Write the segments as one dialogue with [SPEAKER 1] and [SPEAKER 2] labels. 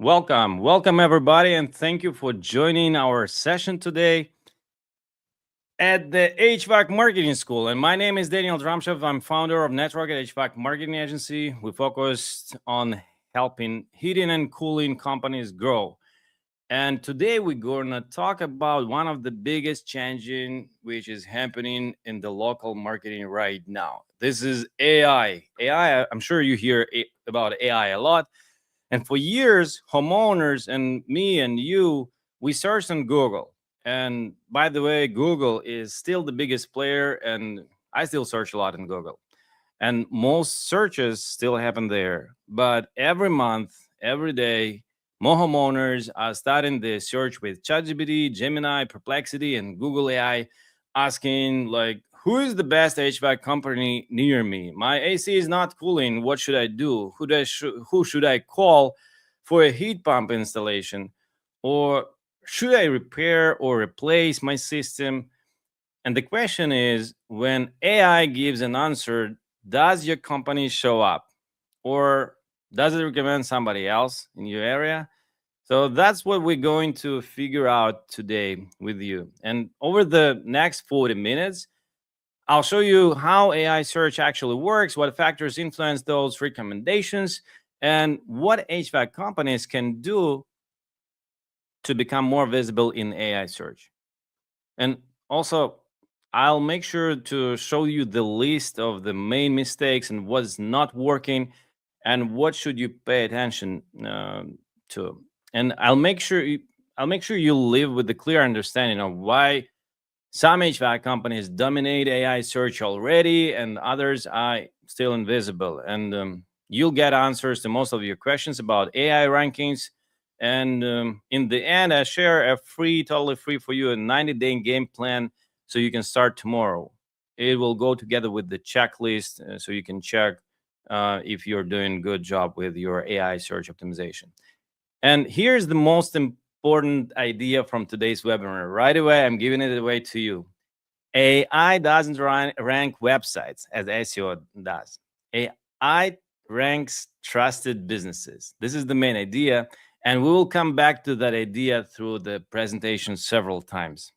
[SPEAKER 1] Welcome everybody, and thank you for joining our session today at the HVAC Marketing School. And my name is Daniel Dramshev. I'm founder of Network at HVAC Marketing Agency. We focused on helping heating and cooling companies grow. And today we're going to talk about one of the biggest changing which is happening in the local marketing right now. This is AI. I'm sure you hear about AI a lot. And for years, homeowners and me and you, we searched on Google. And by the way, Google is still the biggest player, and I still search a lot in Google. And most searches still happen there. But every month, every day, more homeowners are starting the search with ChatGPT, Gemini, Perplexity, and Google AI, asking like, who is the best HVAC company near me? My AC is not cooling. What should I do? Who should I call for a heat pump installation? Or should I repair or replace my system? And the question is, when AI gives an answer, does your company show up? Or does it recommend somebody else in your area? So that's what we're going to figure out today with you. And over the next 40 minutes, I'll show you how AI search actually works, what factors influence those recommendations, and what HVAC companies can do to become more visible in AI search. And also, I'll make sure to show you the list of the main mistakes and what's not working and what should you pay attention to. And I'll make sure you live with the clear understanding of why some HVAC companies dominate AI search already, and others are still invisible. And you'll get answers to most of your questions about AI rankings. And in the end, I share a totally free for you, a 90-day game plan so you can start tomorrow. It will go together with the checklist so you can check if you're doing a good job with your AI search optimization. And here's the most important idea from today's webinar. Right away, I'm giving it away to you. AI doesn't rank websites as SEO does. AI ranks trusted businesses. This is the main idea. And we will come back to that idea through the presentation several times.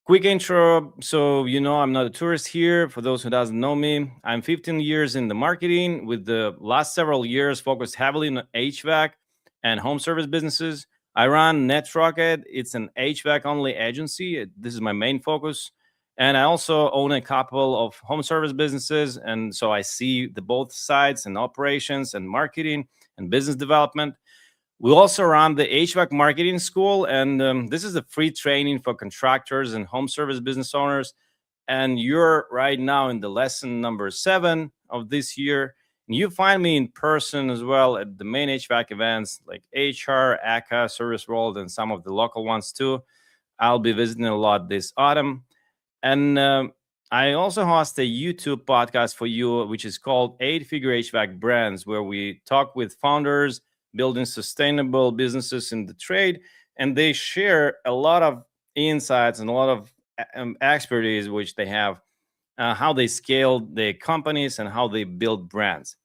[SPEAKER 1] Quick intro. So, I'm not a tourist here. For those who doesn't know me, I'm 15 years in the marketing, with the last several years focused heavily on HVAC and home service businesses. I run NetRocket. It's an HVAC only agency. This is my main focus. And I also own a couple of home service businesses. And so I see the both sides, and operations and marketing and business development. We also run the HVAC Marketing School, and this is a free training for contractors and home service business owners. And you're right now in the lesson number 7 of this year. And you find me in person as well at the main HVAC events like HR, ACA, Service World, and some of the local ones too. I'll be visiting a lot this autumn. And I also host a YouTube podcast for you, which is called 8-Figure HVAC Brands, where we talk with founders building sustainable businesses in the trade, and they share a lot of insights and a lot of expertise which they have, how they scale their companies and how they build brands.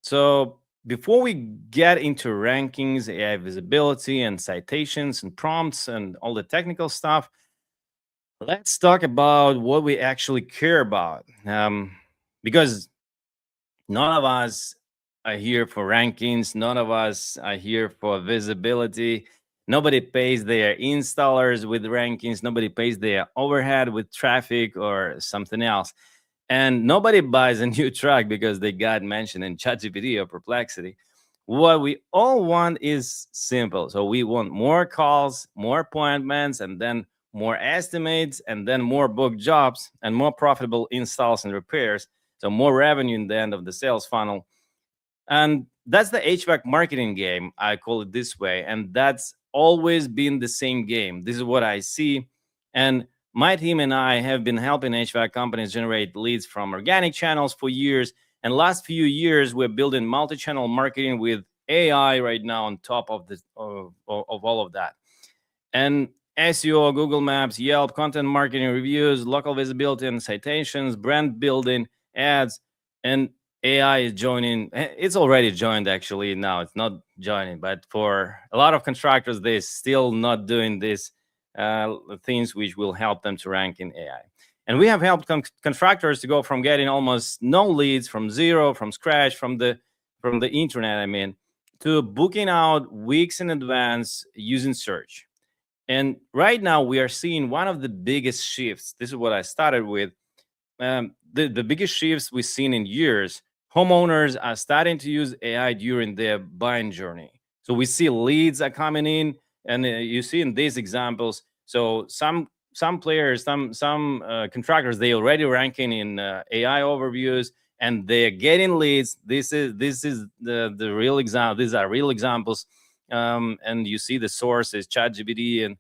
[SPEAKER 1] So before we get into rankings, AI visibility, and citations and prompts and all the technical stuff, let's talk about what we actually care about, because none of us are here for rankings. None of us are here for visibility. Nobody pays their installers with rankings. Nobody pays their overhead with traffic or something else. And nobody buys a new truck because they got mentioned in ChatGPT or Perplexity. What we all want is simple. So we want more calls, more appointments, and then more estimates, and then more booked jobs, and more profitable installs and repairs. So more revenue in the end of the sales funnel. And that's the HVAC marketing game. I call it this way. And that's always been the same game. This is what I see. And my team and I have been helping HVAC companies generate leads from organic channels for years. And last few years, we're building multi-channel marketing with AI right now on top of all of that. And SEO, Google Maps, Yelp, content marketing, reviews, local visibility and citations, brand building, ads. And AI is joining. It's already joined actually. Now it's not joining, but for a lot of contractors, they're still not doing these things which will help them to rank in AI. And we have helped contractors to go from getting almost no leads, from zero, from scratch, from the internet. I mean, to booking out weeks in advance using search. And right now we are seeing one of the biggest shifts. This is what I started with. The biggest shifts we've seen in years. Homeowners are starting to use AI during their buying journey. So we see leads are coming in, and you see in these examples. So some players, some contractors, they already ranking in AI overviews, and they're getting leads. This is the real example. These are real examples, and you see the source is ChatGPT,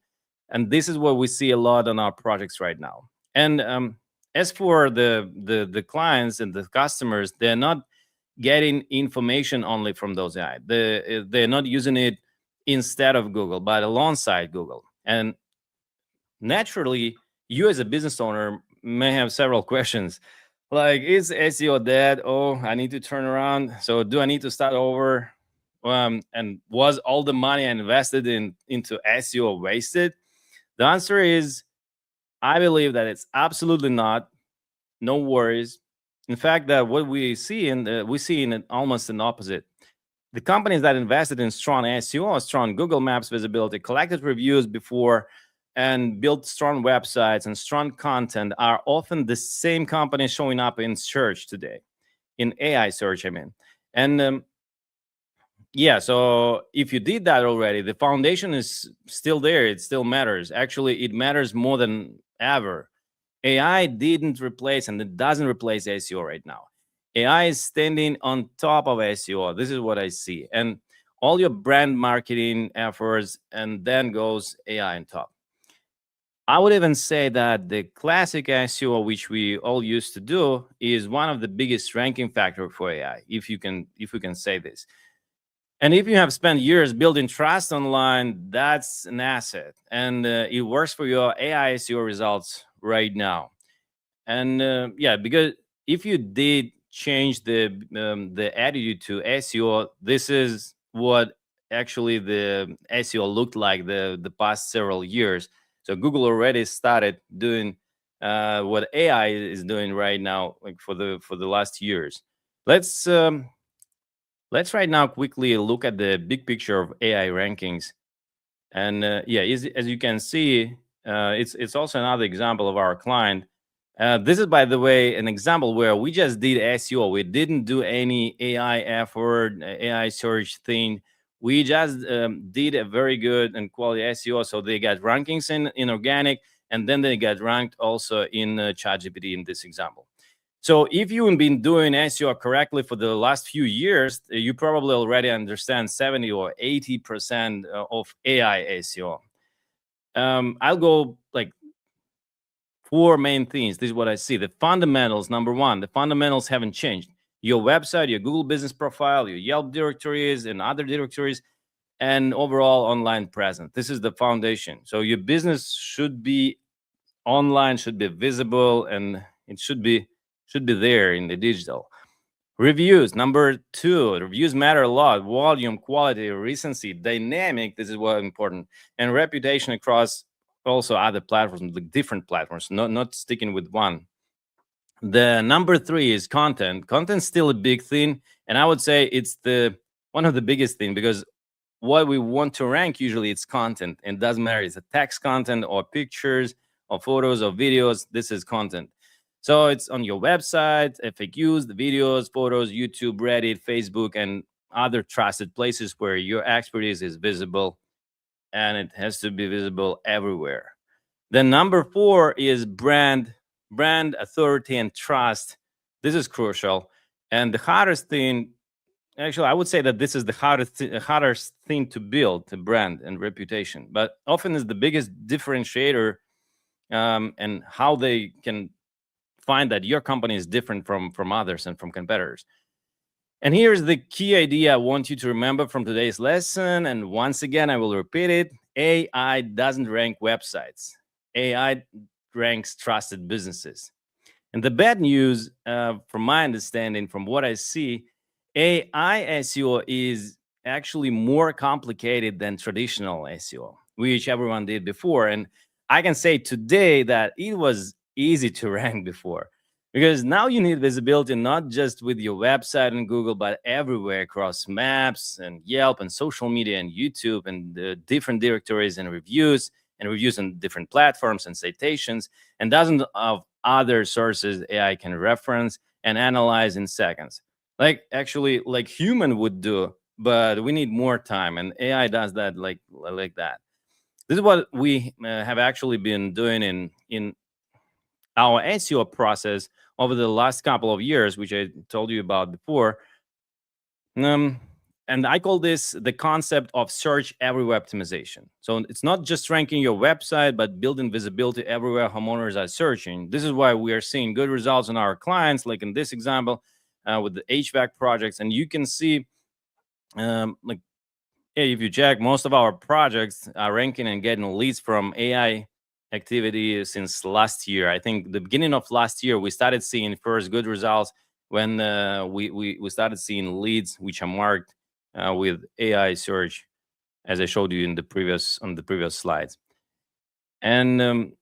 [SPEAKER 1] and this is what we see a lot on our projects right now. And as for the clients and the customers, they're not getting information only from those AI. They're not using it instead of Google, but alongside Google. And naturally, you as a business owner may have several questions. Like, is SEO dead? Oh, I need to turn around. So do I need to start over? And was all the money I invested into SEO wasted? The answer is, I believe that it's absolutely not. No worries. In fact, that what we see in almost an opposite. The companies that invested in strong SEO, strong Google Maps visibility, collected reviews before, and built strong websites and strong content are often the same companies showing up in search today, in AI search, I mean. And yeah, so if you did that already, the foundation is still there. It still matters. Actually, it matters more than ever. AI didn't replace and it doesn't replace SEO right now. AI is standing on top of SEO. This is what I see. And all your brand marketing efforts, and then goes AI on top. I would even say that the classic SEO, which we all used to do, is one of the biggest ranking factor for AI, if we can say this. And if you have spent years building trust online, that's an asset, and it works for your AI SEO results right now. And yeah, because if you did change the attitude to SEO, this is what actually the SEO looked like the past several years. So Google already started doing what AI is doing right now, like for the last years. Let's let's right now quickly look at the big picture of AI rankings. And yeah, as you can see, it's also another example of our client. This is, by the way, an example where we just did SEO. We didn't do any AI effort, AI search thing. We just did a very good and quality SEO. So they got rankings in organic, and then they got ranked also in ChatGPT in this example. So if you've been doing SEO correctly for the last few years, you probably already understand 70 or 80% of AI SEO. I'll go like four main things. This is what I see. The fundamentals, number one, the fundamentals haven't changed. Your website, your Google business profile, your Yelp directories and other directories, and overall online presence. This is the foundation. So your business should be online, should be visible, and it should be there in the digital. Reviews, number two. Reviews matter a lot. Volume, quality, recency, dynamic. This is what important, and reputation across also other platforms, like different platforms, not sticking with one. The number three is content. Content's still a big thing, and I would say it's the one of the biggest thing, because what we want to rank usually it's content, and it doesn't matter it's a text content or pictures or photos or videos. This is content. So it's on your website, FAQs, the videos, photos, YouTube, Reddit, Facebook, and other trusted places where your expertise is visible, and it has to be visible everywhere. Then number four is brand authority and trust. This is crucial. And the hardest thing, actually, I would say that this is the hardest thing to build, the brand and reputation, but often is the biggest differentiator, and how they can find that your company is different from others and from competitors. And here's the key idea I want you to remember from today's lesson. And once again, I will repeat it. AI doesn't rank websites. AI ranks trusted businesses. And the bad news, from my understanding, from what I see, AI SEO is actually more complicated than traditional SEO, which everyone did before. And I can say today that it was easy to rank before, because now you need visibility not just with your website and Google, but everywhere across maps and Yelp and social media and YouTube and the different directories and reviews on different platforms and citations and dozens of other sources AI can reference and analyze in seconds. Like actually like human would do, but we need more time and AI does that like that. This is what we have actually been doing in our SEO process over the last couple of years, which I told you about before. Um, and I call this the concept of search everywhere optimization. So it's not just ranking your website, but building visibility everywhere homeowners are searching. This is why we are seeing good results on our clients, like in this example with the HVAC projects. And you can see, like, yeah, if you check, most of our projects are ranking and getting leads from AI activity since last year. I think the beginning of last year, we started seeing first good results when we started seeing leads which are marked with AI search, as I showed you in the previous slides. And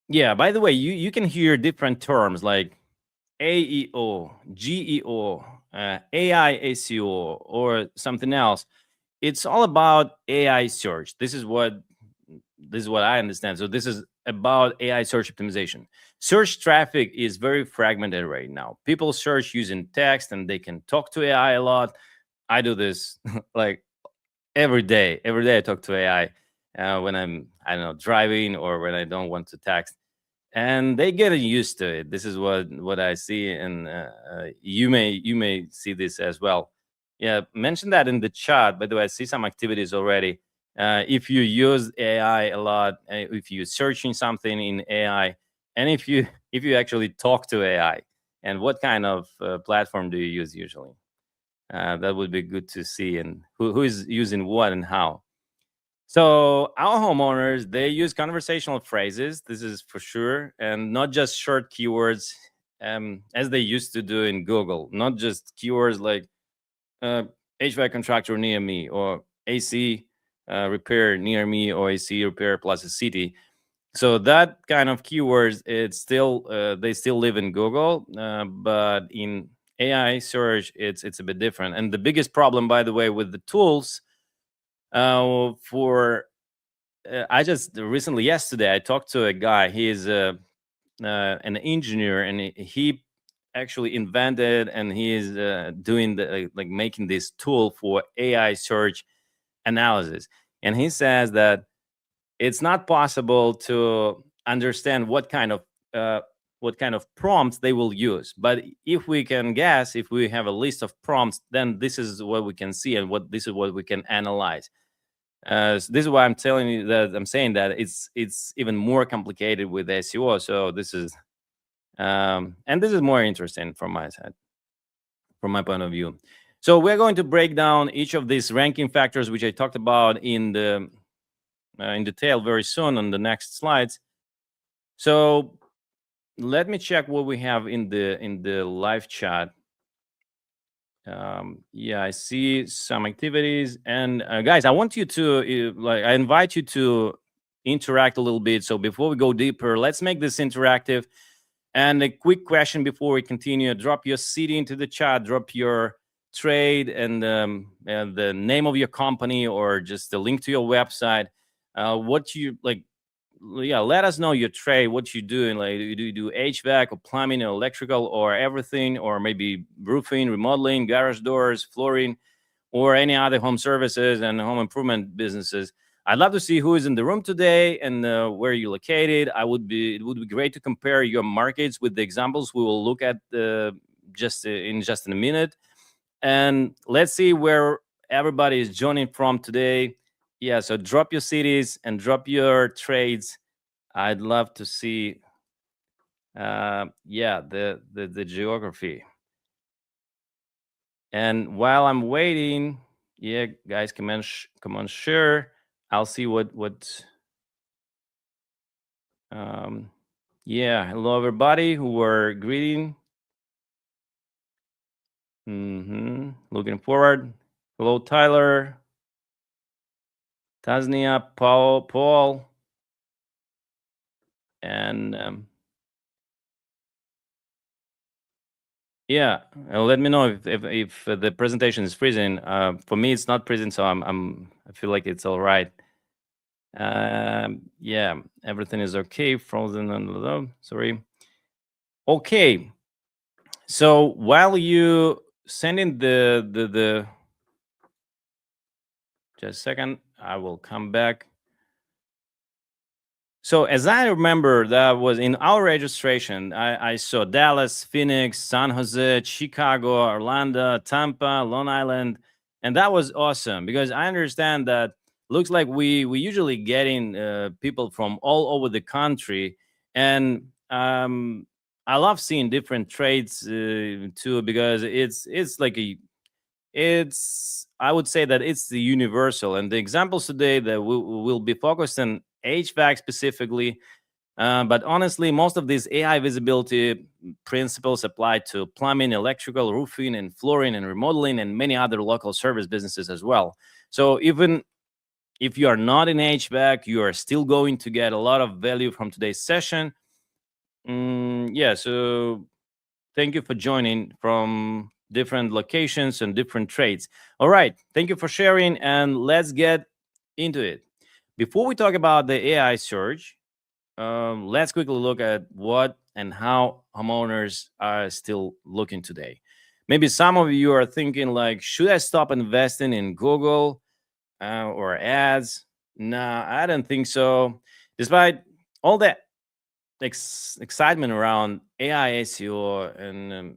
[SPEAKER 1] yeah, by the way, you can hear different terms like AEO, GEO, AI SEO, or something else. It's all about AI search. This is what I understand. So this is about AI search optimization. Search traffic is very fragmented right now. People search using text and they can talk to AI a lot. I do this like every day. Every day I talk to AI when I don't know, driving or when I don't want to text, and they get used to it. This is what I see, and you may see this as well. Yeah, mention that in the chat. By the way, I see some activities already. If you use AI a lot, if you're searching something in AI, and if you actually talk to AI, and what kind of platform do you use usually? That would be good to see, and who is using what and how. So our homeowners, they use conversational phrases. This is for sure, and not just short keywords, as they used to do in Google. Not just keywords like uh, HVAC contractor near me, or AC repair near me, or AC repair plus a city. So that kind of keywords, it's still they still live in Google, but in AI search, it's a bit different. And the biggest problem, by the way, with the tools for I just recently, yesterday, I talked to a guy. He is an engineer, and he actually invented, and he is doing like making this tool for AI search analysis. And he says that it's not possible to understand uh, what kind of prompts they will use. But if we can guess, if we have a list of prompts, then this is what we can see, and what this is what we can analyze. So this is why I'm telling you that I'm saying that it's even more complicated with SEO. So this is and this is more interesting from my side, from my point of view. So we're going to break down each of these ranking factors, which I talked about in detail very soon on the next slides. So let me check what we have in the live chat. Yeah, I see some activities, and guys, I want you to I invite you to interact a little bit. So before we go deeper, let's make this interactive. And a quick question before we continue: drop your city into the chat, drop your trade and the name of your company, or just the link to your website. What you like? Yeah, let us know your trade, what you doing. Like, do you do HVAC or plumbing or electrical or everything, or maybe roofing, remodeling, garage doors, flooring, or any other home services and home improvement businesses? I'd love to see who is in the room today and where you're located. It would be great to compare your markets with the examples we will look at just in a minute. And let's see where everybody is joining from today. Yeah, so drop your cities and drop your trades. I'd love to see yeah, the geography. And while I'm waiting, yeah, guys, come on, share. I'll see what um Yeah, hello everybody who were greeting. Looking forward. Hello Tyler, Tasnia, Paul, and yeah. Let me know if the presentation is freezing. For me, it's not freezing, so I feel like it's all right. Yeah, everything is okay. Frozen and sorry. Okay, so while you sending the just a second, I will come back. So as I remember, that was in our registration. I saw Dallas, Phoenix, San Jose, Chicago, Orlando, Tampa, Long Island, and that was awesome because I understand that looks like we usually getting people from all over the country, and I love seeing different trades too because it's like a it's I would say that it's the universal, and the examples today that we will be focused on HVAC specifically, but honestly most of these AI visibility principles apply to plumbing, electrical, roofing, and flooring, and remodeling, and many other local service businesses as well. So even if you are not in HVAC, you are still going to get a lot of value from today's session. Yeah, so thank you for joining from different locations and different trades. All right. Thank you for sharing, and let's get into it. Before we talk about the AI surge, let's quickly look at what and how homeowners are still looking today. Maybe some of you are thinking like, should I stop investing in Google or ads? Nah, I don't think so. Despite all that excitement around AI SEO, and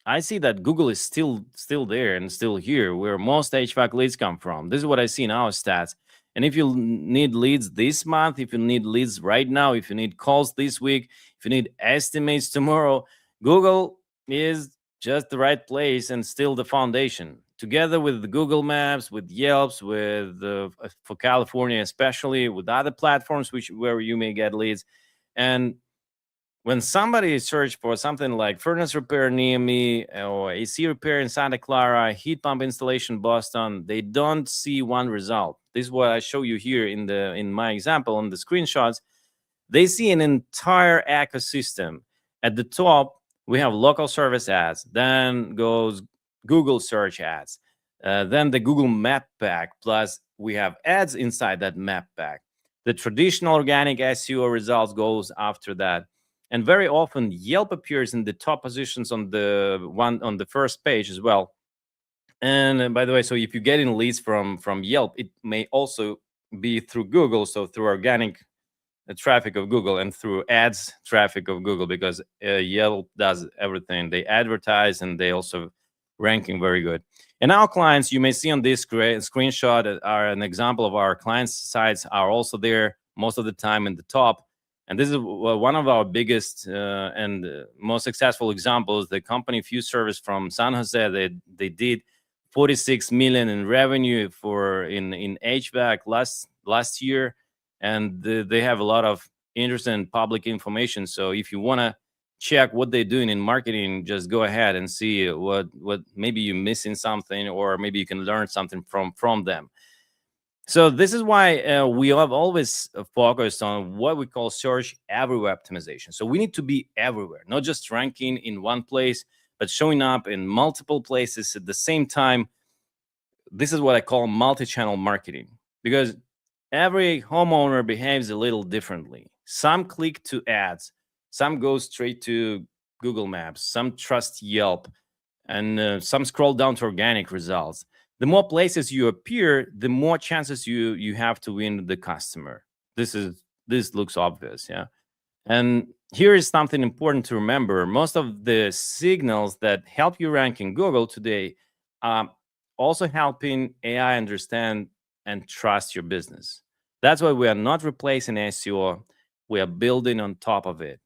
[SPEAKER 1] I see that Google is still there and still here, where most HVAC leads come from. This is what I see in our stats. And if you need leads this month, if you need leads right now, if you need calls this week, if you need estimates tomorrow, Google is just the right place and still the foundation. Together with the Google Maps, with Yelps, with for California especially, with other platforms which where you may get leads. And when somebody search for something like furnace repair near me, or AC repair in Santa Clara, heat pump installation Boston, they don't see one result. This is what I show you here in my example on the screenshots. They see an entire ecosystem. At the top, we have local service ads, then goes Google search ads, then the Google Map Pack, plus we have ads inside that Map Pack. The traditional organic SEO results goes after that. And very often Yelp appears in the top positions on the first page as well. And by the way, so if you're getting leads from Yelp, it may also be through Google, so through organic traffic of Google and through ads traffic of Google, because Yelp does everything. They advertise and they also ranking very good. And our clients, you may see on this screenshot, are an example of our clients' sites are also there most of the time in the top. And this is one of our biggest and most successful examples. The company Fuse Service from San Jose, they did 46 million in revenue for in HVAC last year, and they have a lot of interesting public information. So if you want to check what they're doing in marketing, just go ahead and see what maybe you're missing something, or maybe you can learn something from them. So this is why we have always focused on what we call search everywhere optimization. So we need to be everywhere, not just ranking in one place, but showing up in multiple places at the same time. This is what I call multi-channel marketing, because every homeowner behaves a little differently. Some click to ads, some go straight to Google Maps, some trust Yelp, and some scroll down to organic results. The more places you appear, the more chances you have to win the customer. This looks obvious, yeah. And here is something important to remember. Most of the signals that help you rank in Google today also helping AI understand and trust your business. That's why we are not replacing SEO. We are building on top of it.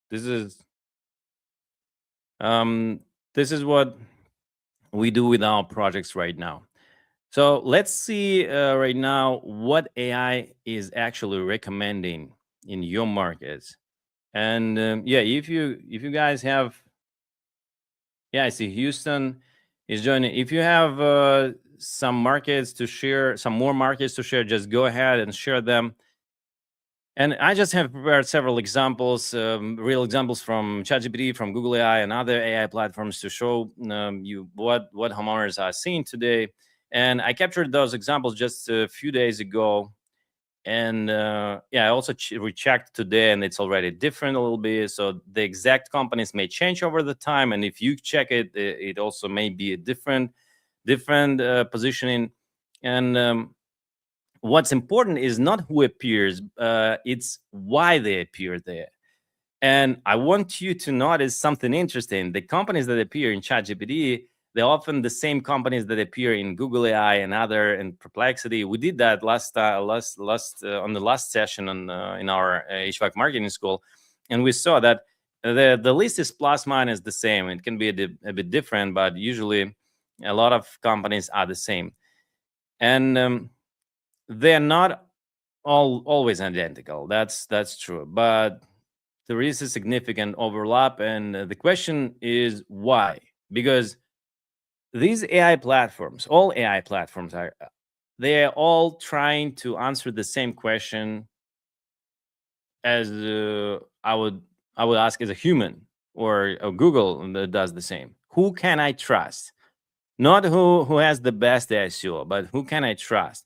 [SPEAKER 1] This is um, this is what we do with our projects right now. So let's see right now what AI is actually recommending in your markets. And yeah, if you guys have, yeah, I see Houston is joining. If you have some markets to share, some more markets to share, just go ahead and share them. And I just have prepared several examples, real examples from ChatGPT, from Google AI, and other AI platforms to show you what homeowners are seeing today. And I captured those examples just a few days ago. And yeah, I also rechecked today, and it's already different a little bit. So the exact companies may change over the time, and if you check it, it also may be a different positioning. And what's important is not who appears, it's why they appear there. And I want you to notice something interesting. The companies that appear in ChatGPT, they're often the same companies that appear in Google AI and other, and Perplexity. We did that last on the last session on in our HVAC marketing school, and we saw that the list is plus minus the same. It can be a bit different, but usually a lot of companies are the same, and they're not always identical. That's true, but there is a significant overlap, and the question is why? Because these AI platforms, all AI platforms, are they are all trying to answer the same question as I would ask as a human, or Google that does the same. Who can I trust? Not who has the best SEO, but who can I trust?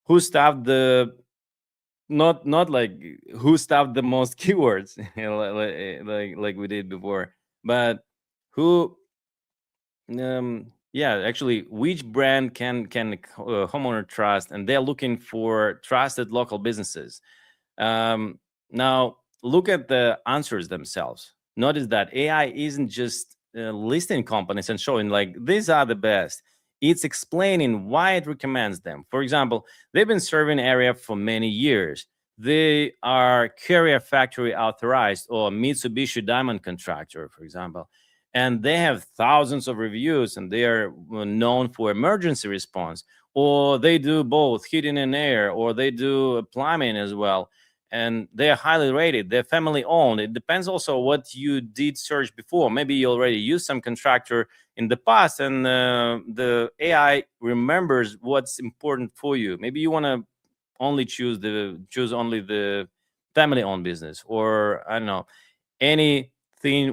[SPEAKER 1] Who stuffed the not like who stuffed the most keywords, like we did before, but who yeah, actually, which brand can homeowner trust? And they're looking for trusted local businesses. Now look at the answers themselves. Notice that AI isn't just listing companies and showing like these are the best. It's explaining why it recommends them. For example, they've been serving area for many years. They are Carrier Factory authorized or Mitsubishi Diamond contractor, for example, and they have thousands of reviews, and they are known for emergency response, or they do both heating and air, or they do plumbing as well, and they're highly rated. They're family owned. It depends also what you did search before. Maybe you already used some contractor in the past, and the AI remembers what's important for you. Maybe you want to only choose only the family owned business, or I don't know, anything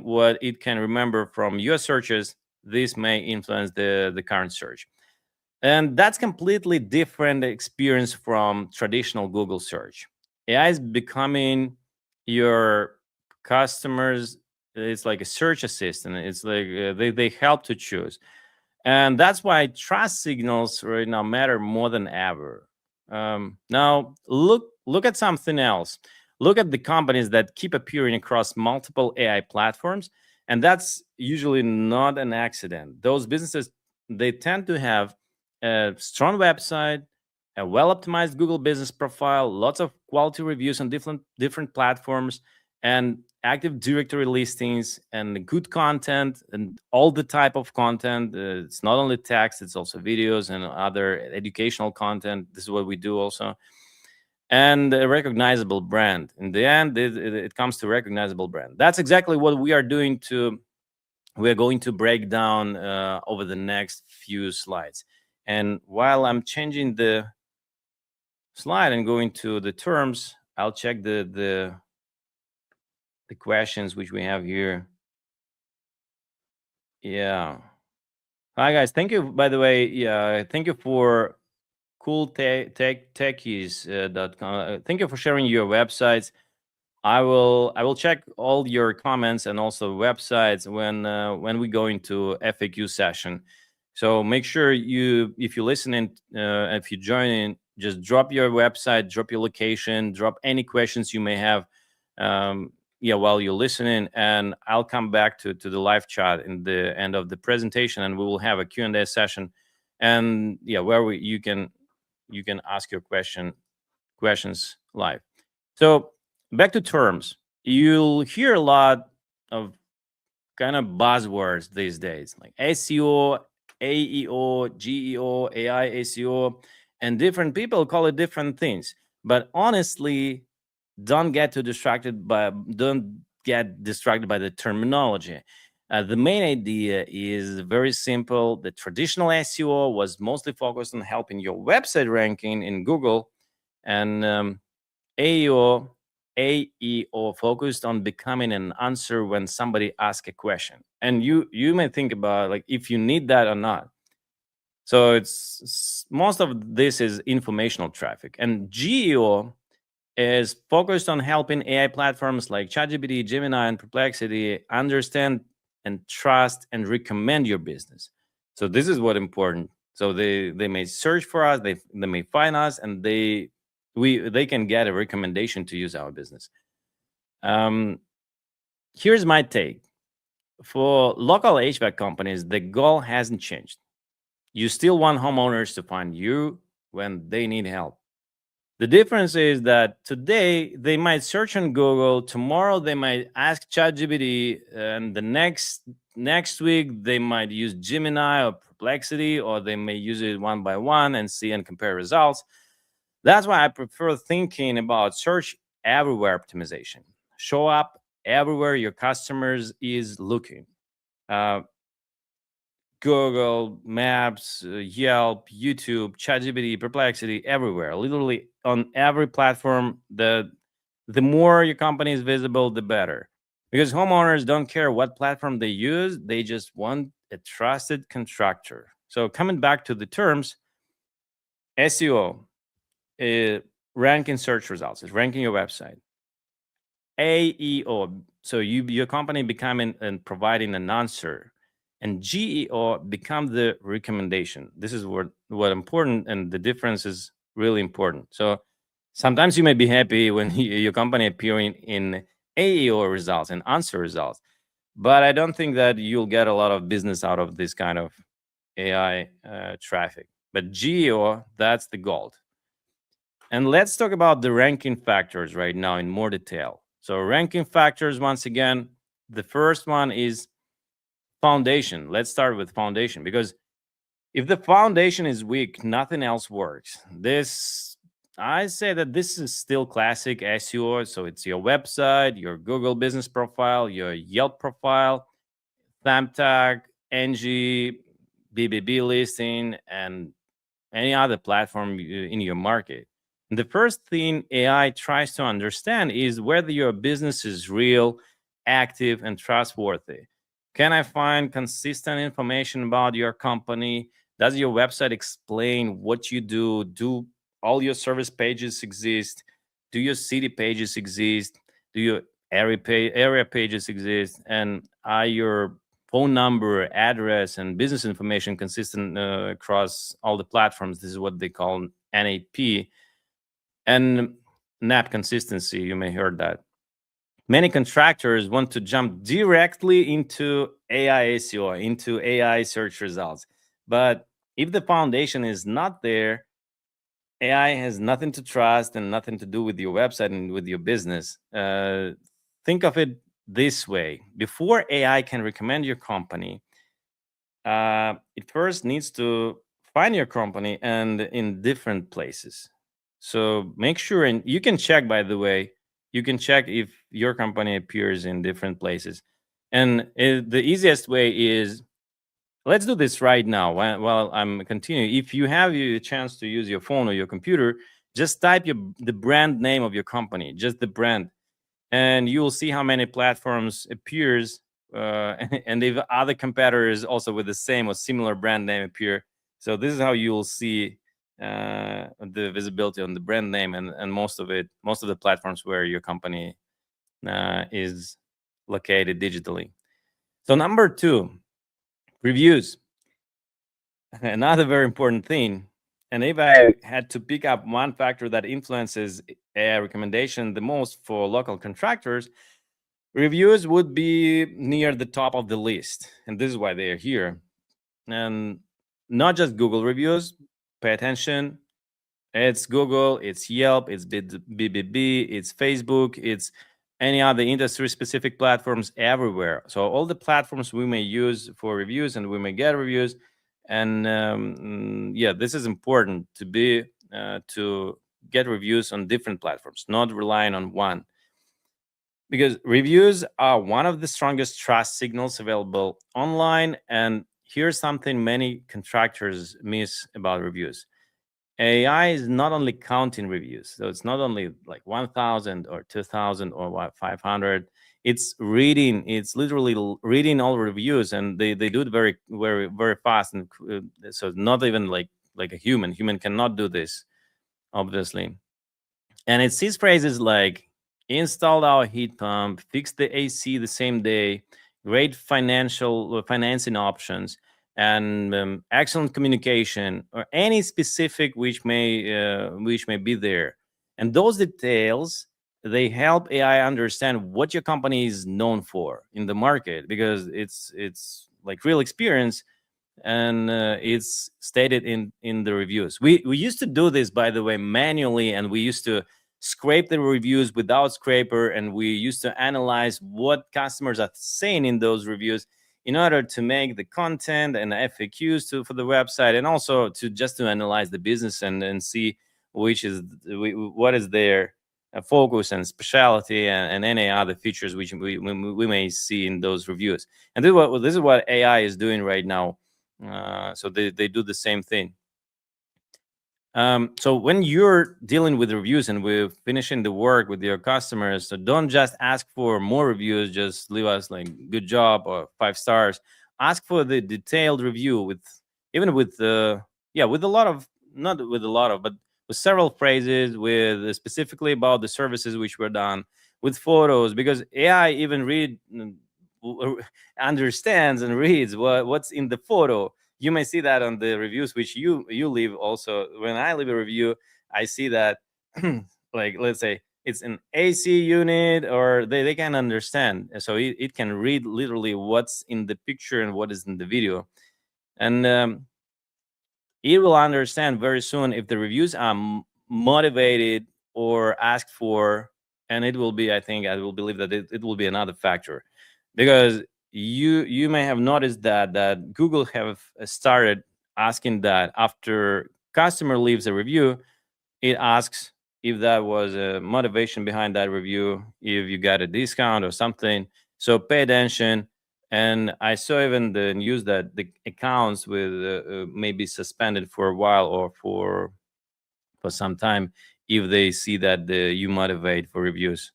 [SPEAKER 1] what it can remember from your searches. This may influence the current search, and that's completely different experience from traditional Google search. AI is becoming your customers. It's like a search assistant. It's like they help to choose, and that's why trust signals right now matter more than ever. Now look at something else. Look at the companies that keep appearing across multiple AI platforms, and that's usually not an accident. Those businesses, they tend to have a strong website, a well optimized Google business profile, lots of quality reviews on different platforms, and active directory listings, and good content, and all the type of content. It's not only text, it's also videos and other educational content. This is what we do also. And a recognizable brand. In the end, it comes to recognizable brand. That's exactly what we are doing to we're going to break down over the next few slides. And while I'm changing the slide and going to the terms, I'll check the questions which we have here. Yeah. Hi guys. Thank you, by the way. Yeah, thank you for techies.com. Thank you for sharing your websites. I will check all your comments and also websites when we go into FAQ session. So make sure if you listen in, if you join in, just drop your website, drop your location, drop any questions you may have. Yeah, while you're listening, and I'll come back to the live chat in the end of the presentation, and we will have a Q&A session, and yeah, where you can ask your questions live. So back to terms, you'll hear a lot of kind of buzzwords these days, like SEO, AEO, GEO, AI SEO, and different people call it different things. But honestly, don't get distracted by the terminology. The main idea is very simple. The traditional SEO was mostly focused on helping your website ranking in Google, and AEO AEO focused on becoming an answer when somebody asks a question. And you may think about like if you need that or not. So most of this is informational traffic, and GEO is focused on helping AI platforms like ChatGPT, Gemini, and Perplexity understand and trust and recommend your business. So this is what important. So they may search for us, they may find us, and they can get a recommendation to use our business. Here's my take. For local HVAC companies, the goal hasn't changed. You still want homeowners to find you when they need help. The difference is that today they might search on Google, tomorrow they might ask ChatGPT, and the next week they might use Gemini or Perplexity, or they may use it one by one and see and compare results. That's why I prefer thinking about search everywhere optimization. Show up everywhere your customers is looking. Google Maps, Yelp, YouTube, ChatGPT, Perplexity, everywhere. Literally on every platform. The more your company is visible, the better. Because homeowners don't care what platform they use; they just want a trusted contractor. So coming back to the terms, SEO, ranking search results, is ranking your website. AEO, so your company becoming and providing an answer, and GEO become the recommendation. This is what important, and the difference is really important. So sometimes you may be happy when your company appearing in AEO results and answer results, but I don't think that you'll get a lot of business out of this kind of AI traffic. But GEO, that's the gold. And let's talk about the ranking factors right now in more detail. So ranking factors, once again, the first one is foundation. Let's start with foundation, because if the foundation is weak, nothing else works. I say that this is still classic SEO. So it's your website, your Google business profile, your Yelp profile, Thumbtack, NG, BBB listing, and any other platform in your market. And the first thing AI tries to understand is whether your business is real, active, and trustworthy. Can I find consistent information about your company? Does your website explain what you do? Do all your service pages exist? Do your city pages exist? Do your area pages exist? And are your phone number, address, and business information consistent across all the platforms? This is what they call NAP. And NAP consistency, you may heard that. Many contractors want to jump directly into AI SEO, into AI search results. But if the foundation is not there, AI has nothing to trust and nothing to do with your website and with your business. Think of it this way. Before AI can recommend your company, it first needs to find your company and in different places. So make sure, and you can check, by the way, you can check if your company appears in different places. And the easiest way is, let's do this right now while I'm continuing. If you have a chance to use your phone or your computer, just type the brand name of your company, just the brand, and you will see how many platforms appears. And if other competitors also with the same or similar brand name appear. So this is how you will see the visibility on the brand name, and most of the platforms where your company is located digitally. So number 2, reviews. Another very important thing. And if I had to pick up one factor that influences a recommendation the most for local contractors, reviews would be near the top of the list. And this is why they are here. And not just Google reviews. Pay attention. It's Google, it's Yelp, it's BBB, it's Facebook, it's any other industry specific platforms everywhere. So all the platforms we may use for reviews, and we may get reviews. And yeah, this is important to be to get reviews on different platforms, not relying on one. Because reviews are one of the strongest trust signals available online. And here's something many contractors miss about reviews. AI is not only counting reviews, so it's not only like 1,000 or 2,000 or 500. It's reading. It's literally reading all reviews, and they do it very very very fast. And so not even like a human. Human cannot do this, obviously. And it sees phrases like installed our heat pump, fixed the AC the same day, great financing options, and excellent communication, or any specific which may be there. And those details, they help AI understand what your company is known for in the market, because it's like real experience, and it's stated in the reviews. We used to do this, by the way, manually, and we used to scrape the reviews without scraper, and we used to analyze what customers are saying in those reviews in order to make the content and FAQs for the website, and also to analyze the business and see what is their focus and specialty, and any other features which we may see in those reviews. And this is what AI is doing right now. So they do the same thing. So when you're dealing with reviews and we're finishing the work with your customers, so don't just ask for more reviews, just leave us like good job or 5 stars. Ask for the detailed review with with a lot of, not with a lot of, but with several phrases, with specifically about the services which were done, with photos, because AI even understands and reads what's in the photo. You may see that on the reviews which you leave. Also, when I leave a review, I see that like, let's say it's an AC unit, or they can understand, so it can read literally what's in the picture and what is in the video. And it will understand very soon if the reviews are motivated or asked for. And it will be, I will believe that it will be another factor, because you may have noticed that Google have started asking that after customer leaves a review, it asks if that was a motivation behind that review, if you got a discount or something. So pay attention. And I saw even the news that the accounts with may be suspended for a while, or for some time, if they see that you motivate for reviews.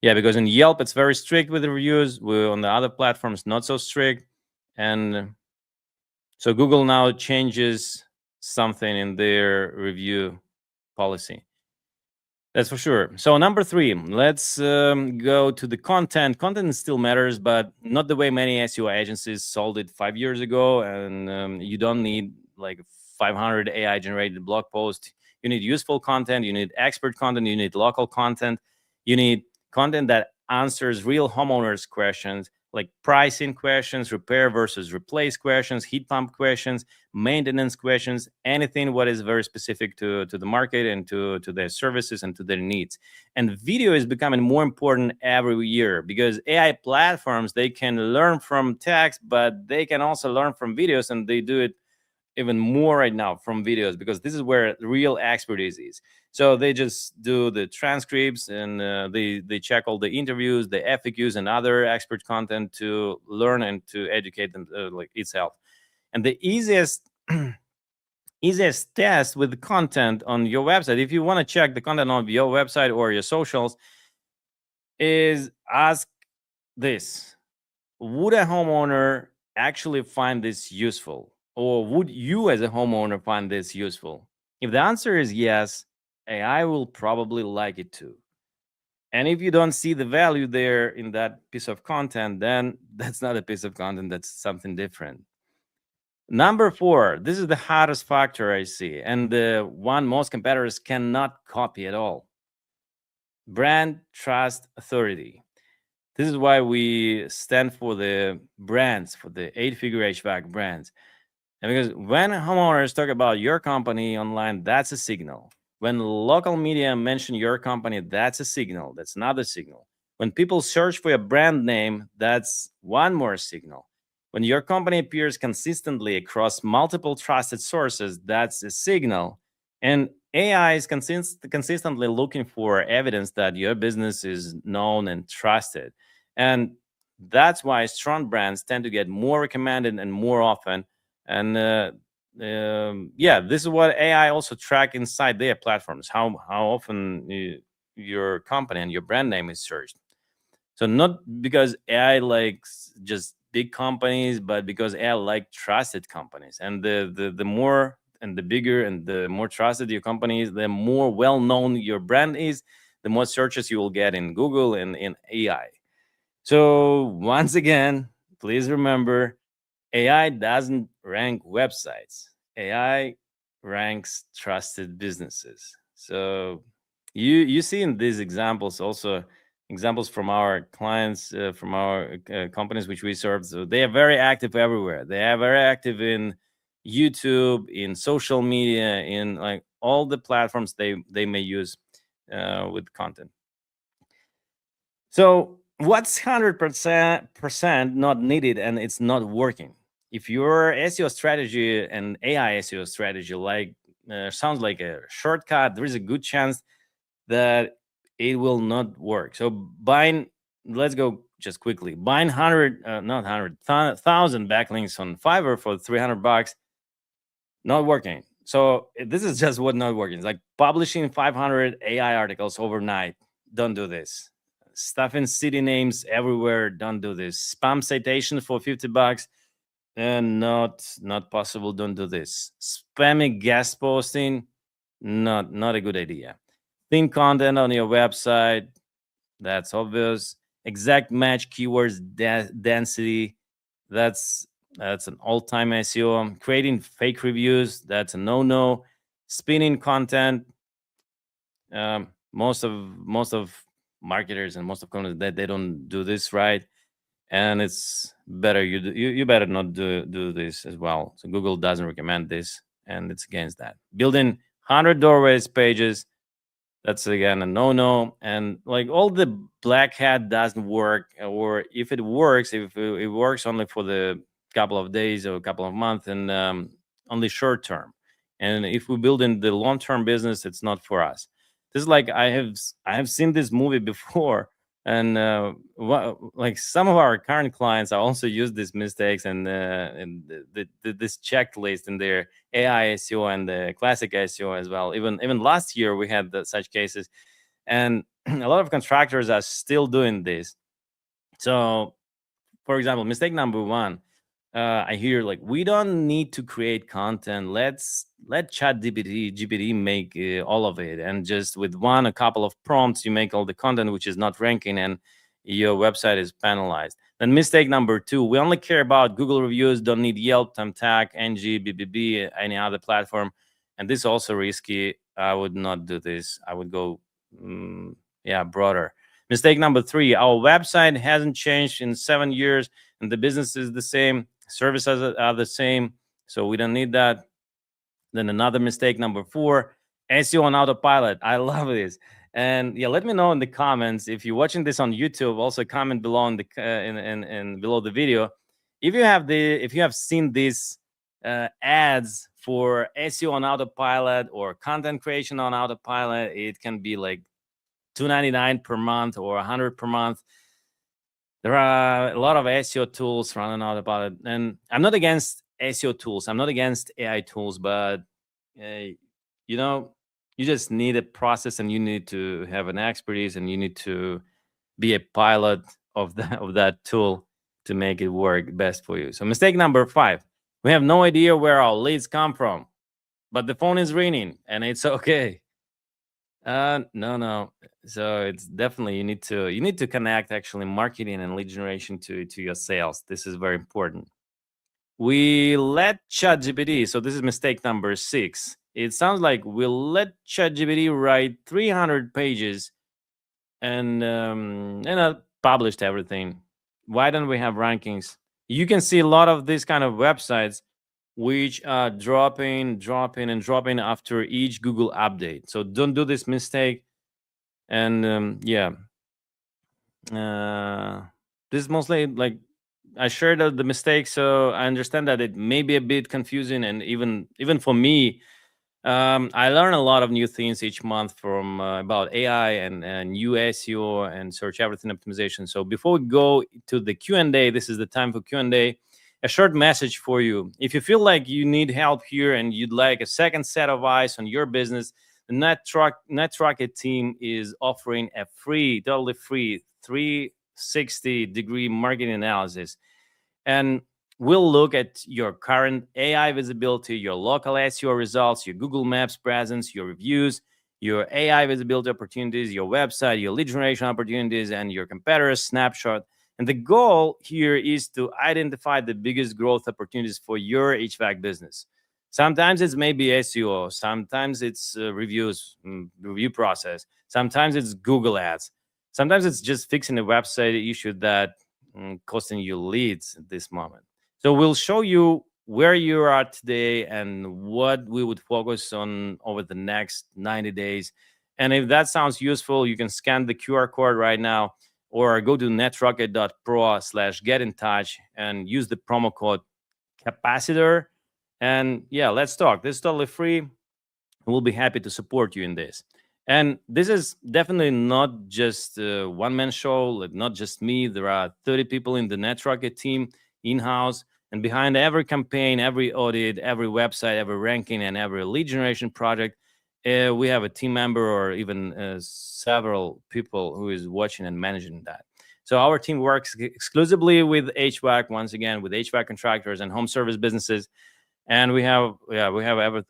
[SPEAKER 1] Yeah, because in Yelp it's very strict with the reviews. We're on the other platforms not so strict. And so Google now changes something in their review policy. That's for sure. So number 3, let's go to the content. Content still matters, but not the way many SEO agencies sold it 5 years ago. And you don't need like 500 AI generated blog posts. You need useful content. You need expert content. You need local content. You need content that answers real homeowners questions, like pricing questions, repair versus replace questions, heat pump questions, maintenance questions, anything what is very specific to the market and to their services and to their needs. And video is becoming more important every year, because AI platforms, they can learn from text, but they can also learn from videos, and they do it even more right now from videos, because this is where real expertise is. So they just do the transcripts, and they check all the interviews, the FAQs, and other expert content to learn and to educate them like itself. And the easiest easiest test with the content on your website, if you want to check the content on your website or your socials, is ask this: would a homeowner actually find this useful? Or would you as a homeowner find this useful? If the answer is yes, AI will probably like it too. And if you don't see the value there in that piece of content, then that's not a piece of content, that's something different. Number 4, this is the hardest factor I see, and the one most competitors cannot copy at all: brand trust authority. This is why we stand for the brands, for the 8-figure HVAC brands. And because when homeowners talk about your company online, that's a signal. When local media mention your company, that's a signal. That's another signal. When people search for a brand name, that's one more signal. When your company appears consistently across multiple trusted sources, that's a signal. And AI is consistently looking for evidence that your business is known and trusted. And that's why strong brands tend to get more recommended and more often. And yeah, this is what AI also track inside their platforms, how often your company and your brand name is searched. So not because AI likes just big companies, but because AI like trusted companies. And the more and the bigger and the more trusted your company is, the more well known your brand is, the more searches you will get in Google and in AI. So once again, please remember, AI doesn't rank websites. AI ranks trusted businesses. So you see in these examples also examples from our clients, from our companies which we serve. So they are very active everywhere. They are very active in YouTube, in social media, in like all the platforms they may use with content. So what's 100% not needed and it's not working? If your SEO strategy and AI SEO strategy sounds like a shortcut, there is a good chance that it will not work. So let's go just quickly. Buying 1,000 backlinks on Fiverr for $300, not working. So this is just what not working. It's like publishing 500 AI articles overnight. Don't do this. Stuffing city names everywhere. Don't do this. Spam citations for $50 and not possible. Don't do this. Spamming guest posting, not a good idea. Thin content on your website, that's obvious. Exact match keywords density, that's an all-time SEO. Creating fake reviews, that's a no-no. Spinning content, most of marketers and most of companies that they don't do this right, and it's better you better not do this as well. So Google doesn't recommend this, and it's against that. Building 100 doorways pages, that's again a no-no. And like all the black hat doesn't work, or if it works, if it works only for the couple of days or a couple of months, and only short term. And if we build in the long-term business, it's not for us. This is like I have seen this movie before, and like some of our current clients are also use these mistakes and this checklist in their AI SEO and the classic SEO as well. Even last year we had such cases, and a lot of contractors are still doing this. So, for example, mistake number one, I hear like we don't need to create content. Let Chat GPT make all of it, and just with a couple of prompts, you make all the content which is not ranking, and your website is penalized. Then mistake number two, we only care about Google reviews, don't need Yelp, Thumbtack, NG, BBB, any other platform, and this is also risky. I would not do this. I would go, broader. Mistake number three, our website hasn't changed in 7 years, and the business is the same, services are the same, so we don't need that. Then another mistake number four, SEO on autopilot. I love this. And yeah, let me know in the comments if you're watching this on YouTube. Also comment below in the in below the video if you have seen these ads for SEO on autopilot or content creation on autopilot. It can be like $2.99 per month or $100 per month. There are a lot of SEO tools running out about it, and I'm not against SEO tools. I'm not against AI tools, but you know, you just need a process, and you need to have an expertise, and you need to be a pilot of that tool to make it work best for you. So mistake number five: we have no idea where our leads come from, but the phone is ringing, and it's okay. No. So it's definitely you need to connect actually marketing and lead generation to your sales. This is very important. We let ChatGPT. So this is mistake number 6. It sounds like we let ChatGPT write 300 pages and published everything. Why don't we have rankings? You can see a lot of these kind of websites which are dropping after each Google update. So don't do this mistake. And this is mostly like I shared the mistake, so I understand that it may be a bit confusing, and even for me, I learn a lot of new things each month from about AI and new SEO and search everything optimization. So before we go to the Q&A, this is the time for Q&A. A short message for you. If you feel like you need help here and you'd like a second set of eyes on your business, the NetRocket team is offering a free, totally free 360-degree marketing analysis. And we'll look at your current AI visibility, your local SEO results, your Google Maps presence, your reviews, your AI visibility opportunities, your website, your lead generation opportunities, and your competitor snapshot. And the goal here is to identify the biggest growth opportunities for your HVAC business. Sometimes it's maybe SEO, sometimes it's review process, sometimes it's Google Ads, sometimes it's just fixing a website issue that costing you leads at this moment. So we'll show you where you are today and what we would focus on over the next 90 days. And if that sounds useful, you can scan the QR code right now or go to netrocket.pro/get in touch and use the promo code capacitor. And yeah, let's talk. This is totally free. We'll be happy to support you in this. And this is definitely not just a one-man show, like not just me. There are 30 people in the NetRocket team in-house, and behind every campaign, every audit, every website, every ranking, and every lead generation project, we have a team member or even several people who is watching and managing that. So our team works exclusively with HVAC, once again, with HVAC contractors and home service businesses. And we have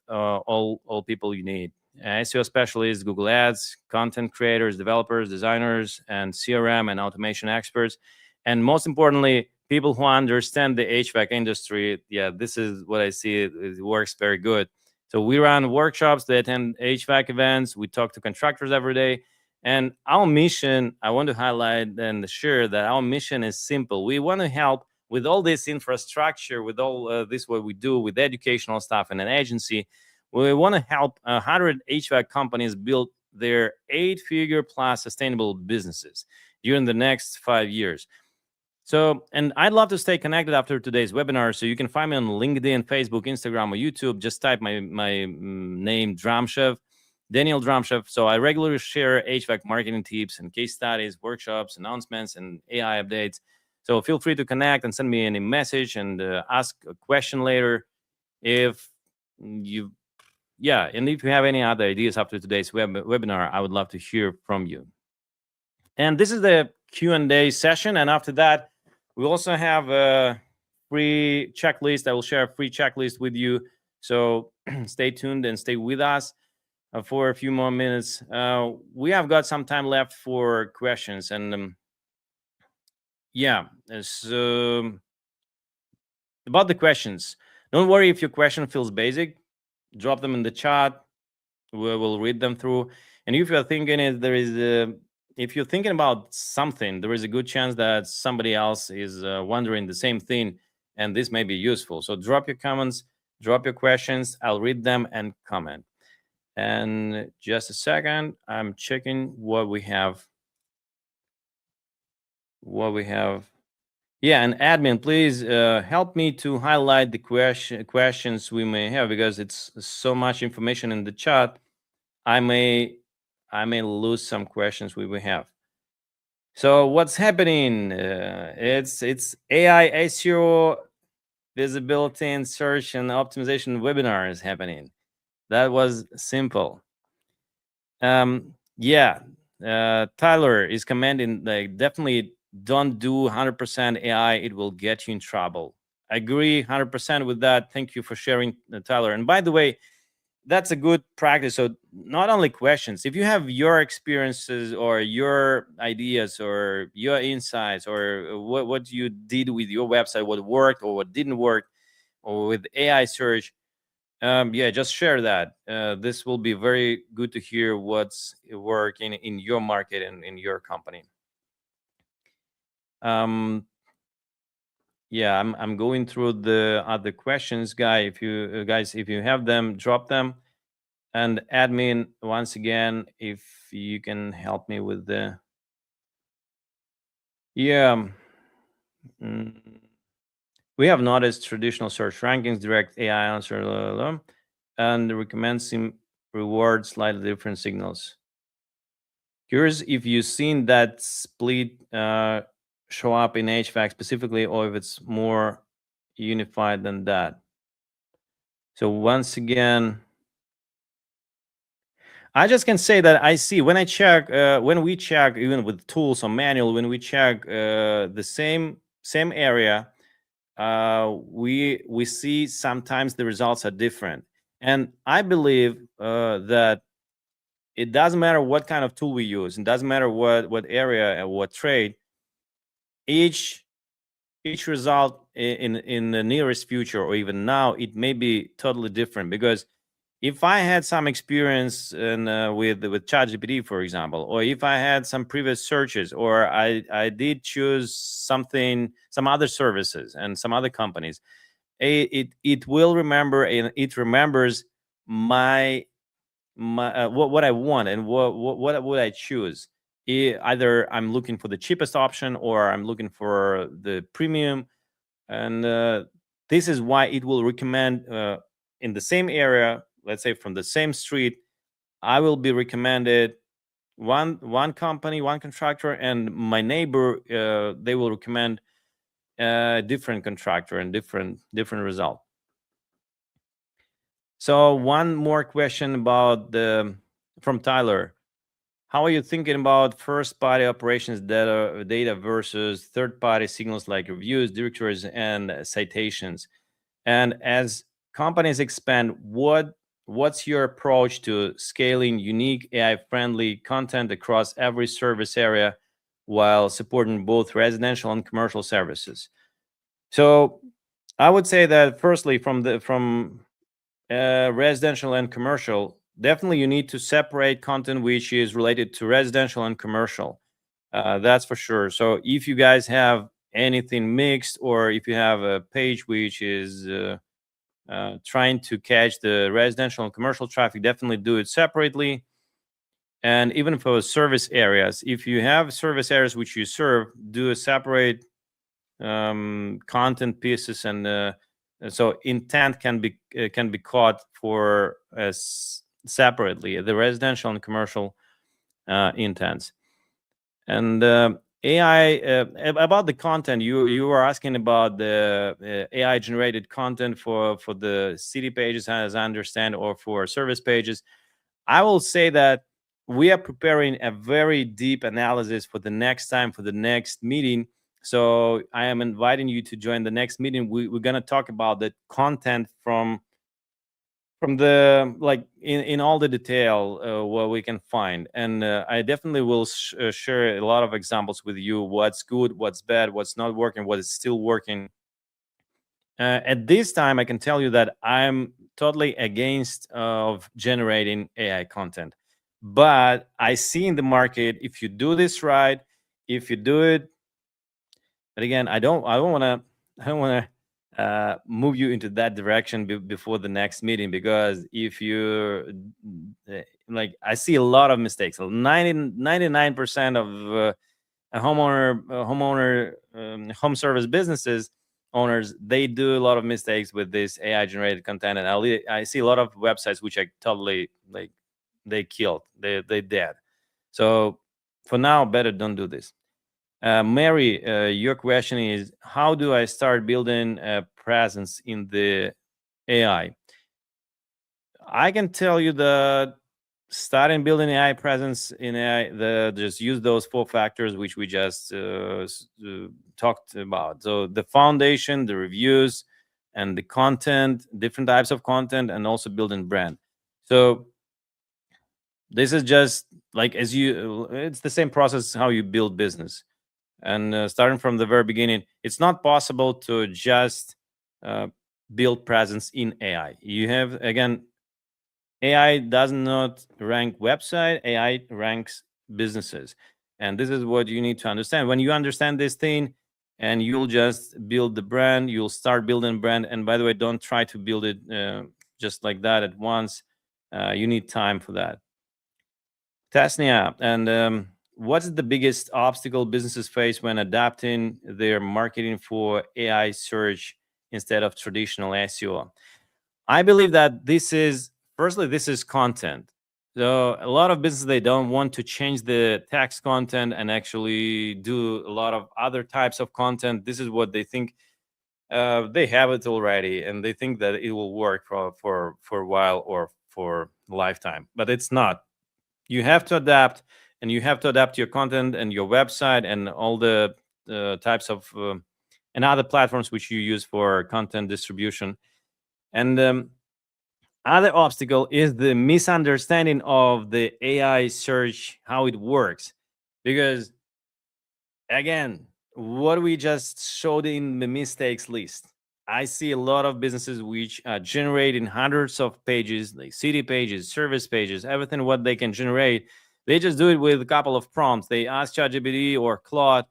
[SPEAKER 1] all people you need: SEO specialists, Google Ads, content creators, developers, designers, and CRM and automation experts, and most importantly, people who understand the HVAC industry. Yeah, this is what I see. It works very good. So we run workshops, they attend HVAC events, we talk to contractors every day. And our mission, I want to highlight and share that our mission is simple. We want to help with all this infrastructure, with all this what we do with educational stuff and an agency. We want to help 100 HVAC companies build their 8-figure plus sustainable businesses during the next 5 years. So, and I'd love to stay connected after today's webinar. So you can find me on LinkedIn, Facebook, Instagram, or YouTube. Just type my name, Dramshev, Daniel Dramshev. So I regularly share HVAC marketing tips and case studies, workshops, announcements, and AI updates. So feel free to connect and send me any message and ask a question later. If you, yeah, and if you have any other ideas after today's webinar, I would love to hear from you. And this is the Q&A session. And after that, we also have a free checklist. I will share a free checklist with you. So stay tuned and stay with us for a few more minutes. We have got some time left for questions. And yeah, so about the questions, don't worry if your question feels basic. Drop them in the chat. We will read them through. And if you're thinking if you're thinking about something, there is a good chance that somebody else is wondering the same thing, and this may be useful. So drop your comments, drop your questions. I'll read them and comment. And just a second, I'm checking what we have. Yeah, and admin, please help me to highlight the questions we may have, because it's so much information in the chat. I may lose some questions we will have. So what's happening? It's AI SEO visibility and search and optimization webinar is happening. That was simple. Yeah, Tyler is commenting, like, definitely don't do 100% AI. It will get you in trouble. I agree 100% with that. Thank you for sharing, Tyler. And by the way, that's a good practice. So not only questions, if you have your experiences or your ideas or your insights or what you did with your website, what worked or what didn't work, or with AI search, yeah, just share that. This will be very good to hear what's working in your market and in your company. Yeah, I'm going through the other questions, guys. If you have them, drop them. And admin, once again, if you can help me with the, yeah, we have noticed traditional search rankings, direct AI answer, and recommends him reward slightly different signals. Curious if you've seen that split show up in HVAC specifically, or if it's more unified than that. So once again, I just can say that I see when I check, when we check, even with tools or manual, when we check the same area, we see sometimes the results are different. And I believe that it doesn't matter what kind of tool we use, it doesn't matter what area or what trade. Each result in the nearest future or even now, it may be totally different. Because if I had some experience with ChatGPT, for example, or if I had some previous searches, or I did choose some other services and some other companies, it will remember, and it remembers my what I want and what would I choose. Either I'm looking for the cheapest option or I'm looking for the premium, and this is why it will recommend in the same area, let's say from the same street, I will be recommended one company, one contractor, and my neighbor they will recommend a different contractor and different result. So one more question about from Tyler. How are you thinking about first-party operations data versus third-party signals like reviews, directories, and citations? And as companies expand, what's your approach to scaling unique AI-friendly content across every service area while supporting both residential and commercial services? So I would say that firstly, from residential and commercial, definitely you need to separate content which is related to residential and commercial. That's for sure. So if you guys have anything mixed, or if you have a page which is trying to catch the residential and commercial traffic, definitely do it separately. And even for service areas, if you have service areas which you serve, do a separate content pieces, and so intent can be caught for separately, the residential and commercial intents. And AI, about the content, you were asking about the AI generated content for the city pages, as I understand, or for service pages. I will say that we are preparing a very deep analysis for the next time, for the next meeting. So I am inviting you to join the next meeting. We're going to talk about the content from the, like, in all the detail what we can find. And I definitely will share a lot of examples with you, what's good, what's bad, what's not working, what is still working. At this time, I can tell you that I'm totally against of generating AI content. But I see in the market, if you do this right, if you do it, but again, I don't want to move you into that direction before the next meeting, because if you like, I see a lot of mistakes. 99% of homeowner home service businesses owners, they do a lot of mistakes with this AI generated content, and I see a lot of websites which I totally, like, they killed, they dead. So for now, better don't do this. Mary, your question is, how do I start building a presence in the AI? I can tell you that starting building AI presence in AI, just use those 4 factors which we just talked about. So the foundation, the reviews, and the content, different types of content, and also building brand. So this is just like, it's the same process how you build business. And starting from the very beginning, it's not possible to just build presence in AI. You have, again, AI does not rank website, AI ranks businesses. And this is what you need to understand. When you understand this thing, and you'll just build the brand, you'll start building brand. And by the way, don't try to build it just like that at once. You need time for that. Tasnia, and what's the biggest obstacle businesses face when adapting their marketing for AI search instead of traditional SEO? I believe that this is, firstly, this is content. So a lot of businesses, they don't want to change the text content and actually do a lot of other types of content. This is what they think. They have it already, and they think that it will work for a while or for a lifetime. But it's not. You have to adapt, and you have to adapt your content and your website and all the types of and other platforms which you use for content distribution. And other obstacle is the misunderstanding of the AI search, how it works. Because again, what we just showed in the mistakes list, I see a lot of businesses which generate in hundreds of pages, like city pages, service pages, everything what they can generate. They just do it with a couple of prompts. They ask ChatGPT or Claude,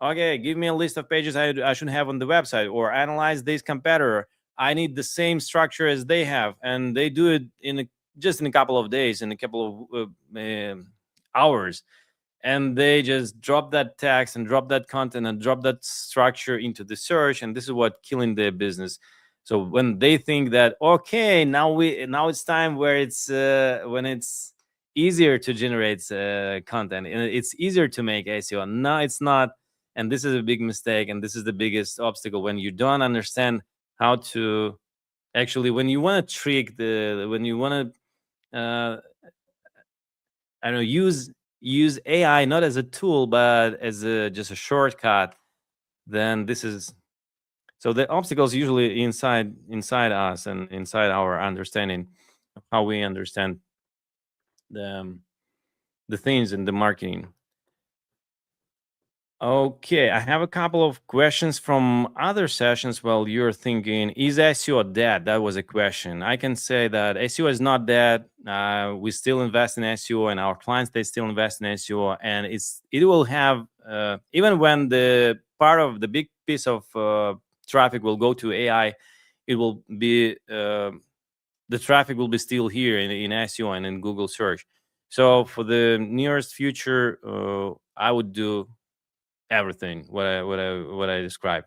[SPEAKER 1] okay, give me a list of pages I should have on the website, or analyze this competitor. I need the same structure as they have, and they do it just in a couple of days, in a couple of hours, and they just drop that text and drop that content and drop that structure into the search, and this is what killing their business. So when they think that, okay, now it's time where it's when it's easier to generate content and it's easier to make SEO, no, it's not. And this is a big mistake, and this is the biggest obstacle when you don't understand how to actually, when you want to trick the, when you want to I don't know, use AI not as a tool but as just a shortcut, then this is, so the obstacles usually inside us and inside our understanding of how we understand the things in the marketing. Okay, I have a couple of questions from other sessions. While you're thinking, is SEO dead? That was a question. I can say that SEO is not dead. We still invest in SEO, and our clients, they still invest in SEO, and it will have even when the part of the big piece of traffic will go to AI, it will be the traffic will be still here in SEO and in Google search. So for the nearest future, I would do everything what I described.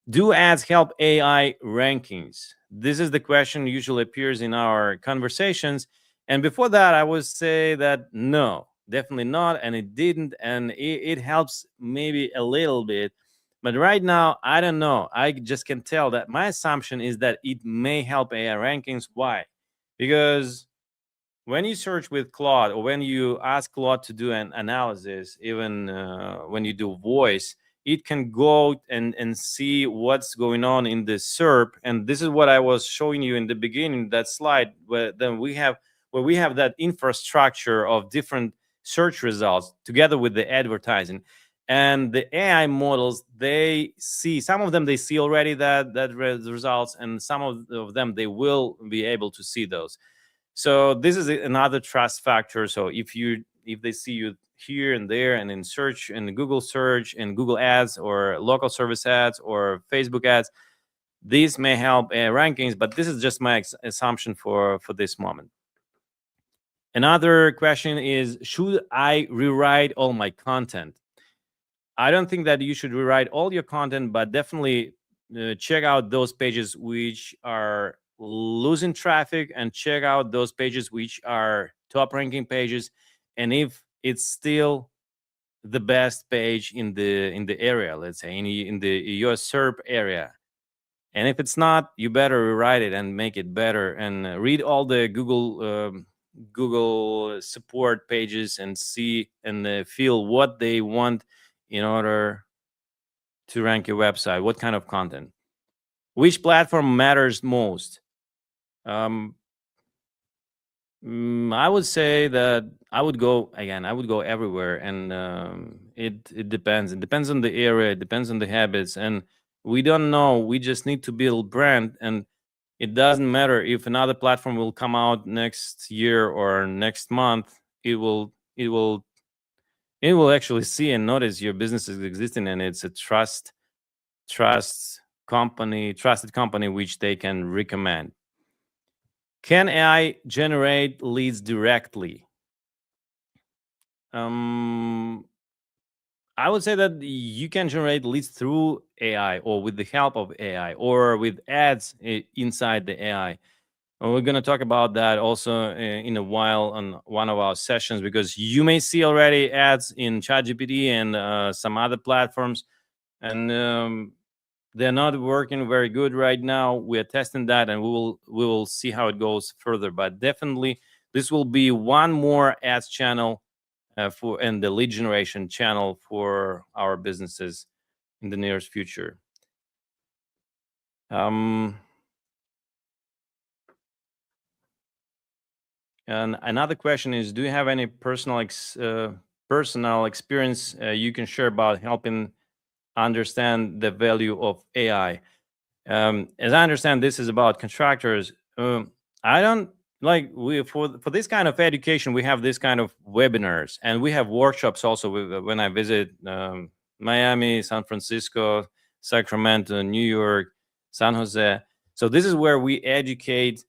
[SPEAKER 1] Do ads help AI rankings? This is the question usually appears in our conversations. And before that, I would say that no, definitely not, and it didn't, and it helps maybe a little bit. But right now, I don't know. I just can tell that my assumption is that it may help AI rankings. Why? Because when you search with Claude, or when you ask Claude to do an analysis, even when you do voice, it can go and see what's going on in the SERP. And this is what I was showing you in the beginning, that slide, where we have that infrastructure of different search results together with the advertising. And the AI models, they see, some of them they see already that results, and some of them they will be able to see those. So this is another trust factor. So if they see you here and there and in search and Google search and Google ads or local service ads or Facebook ads, these may help rankings, but this is just my assumption for this moment. Another question is, should I rewrite all my content? I don't think that you should rewrite all your content, but definitely check out those pages which are losing traffic, and check out those pages which are top ranking pages, and if it's still the best page in the area, let's say in the your SERP area. And if it's not, you better rewrite it and make it better, and read all the Google support pages and see and feel what they want in order to rank your website, what kind of content, which platform matters most. um, I would say that I would go everywhere, and it depends. It depends on the area. It depends on the habits, and we don't know. We just need to build brand, and it doesn't matter if another platform will come out next year or next month. It will actually see and notice your business is existing, and it's a trusted company which they can recommend. Can AI generate leads directly? I would say that you can generate leads through AI or with the help of AI or with ads inside the AI. And we're going to talk about that also in a while on one of our sessions, because you may see already ads in ChatGPT and some other platforms, and they're not working very good right now. We are testing that, and we will see how it goes further. But definitely, this will be one more ads channel for and the lead generation channel for our businesses in the nearest future. Um, and another question is: do you have any personal experience you can share about helping understand the value of AI? As I understand, this is about contractors. I don't like we for this kind of education. We have this kind of webinars, and we have workshops also. When I visit Miami, San Francisco, Sacramento, New York, San Jose. So this is where we educate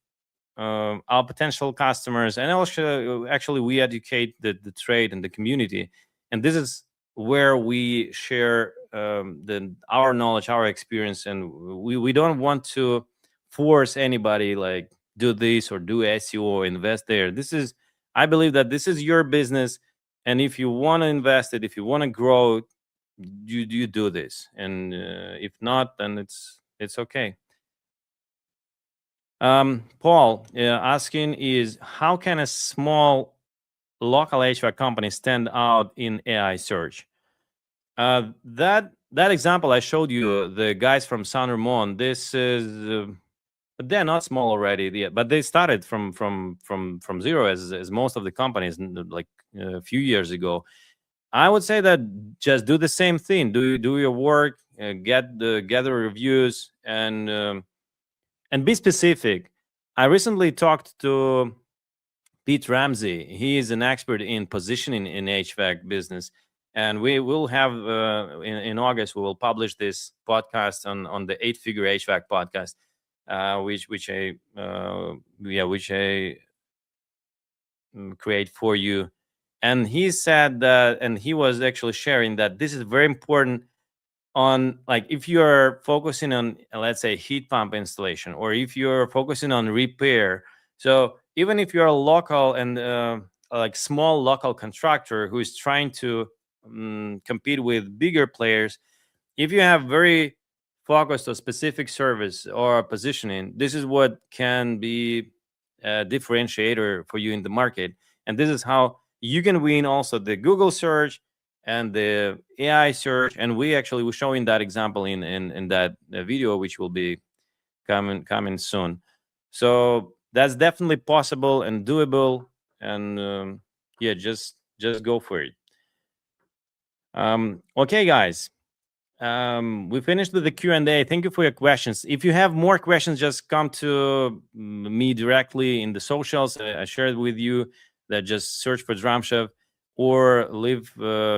[SPEAKER 1] our potential customers, and also actually we educate the trade and the community. And this is where we share our knowledge, our experience, and we don't want to force anybody like do this or do SEO or invest there. This is, I believe that this is your business, and if you want to invest it, if you want to grow, you do this, and if not, then it's okay. Paul asking is, how can a small local HVAC company stand out in AI search? That example I showed you, the guys from San Ramon, this is they're not small already yet, but they started from zero as most of the companies like a few years ago. I would say that just do the same thing. Do your work, gather reviews, and be specific. I recently talked to Pete Ramsey. He is an expert in positioning in HVAC business, and we will have in August we will publish this podcast on the 8-figure HVAC podcast, which I create for you. And he said that, and he was actually sharing that this is very important on, like, if you're focusing on, let's say, heat pump installation, or if you're focusing on repair. So even if you're a local and like small local contractor who is trying to compete with bigger players, if you have very focused on specific service or positioning, this is what can be a differentiator for you in the market. And this is how you can win also the Google search and the AI search. And we actually were showing that example in that video, which will be coming soon. So that's definitely possible and doable. And yeah, just go for it. Okay, guys. We finished with the Q&A. Thank you for your questions. If you have more questions, just come to me directly in the socials. I shared with you that just search for Dramshev or leave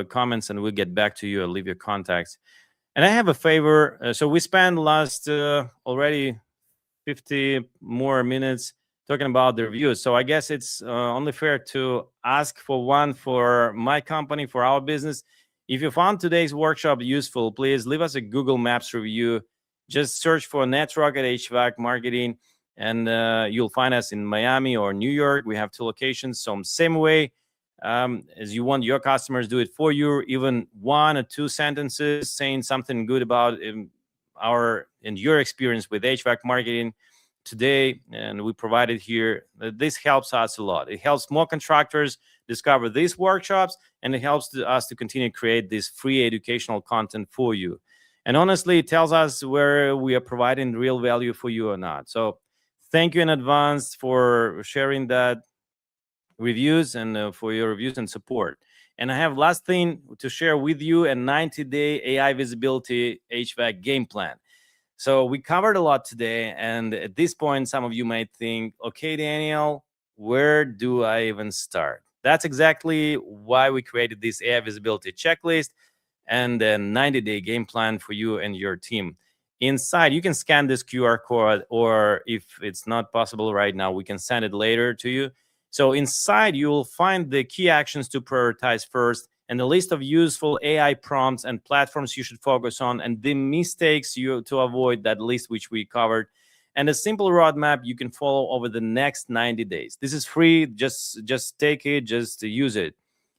[SPEAKER 1] comments and we'll get back to you. I'll leave your contacts. And I have a favor. So we spent last already 50 more minutes talking about the reviews. So I guess it's only fair to ask for one for my company, for our business. If you found today's workshop useful, please leave us a Google Maps review. Just search for NetRocket HVAC Marketing, and you'll find us in Miami or New York. We have 2 locations. So same way as you want your customers do it for you, even 1 or 2 sentences saying something good about your experience with HVAC marketing today, and we provide it here. This helps us a lot. It helps more contractors discover these workshops, and it helps us to continue to create this free educational content for you. And honestly, it tells us where we are providing real value for you or not. So thank you in advance for sharing that reviews and for your reviews and support. And I have last thing to share with you, a 90-day AI visibility HVAC game plan. So we covered a lot today, and at this point, some of you might think, okay, Daniel, where do I even start? That's exactly why we created this AI visibility checklist and a 90-day game plan for you and your team. Inside, you can scan this QR code, or if it's not possible right now, we can send it later to you. So inside, you will find the key actions to prioritize first and the list of useful AI prompts and platforms you should focus on, and the mistakes you to avoid, that list which we covered, and a simple roadmap you can follow over the next 90 days. This is free. Just take it, just use it.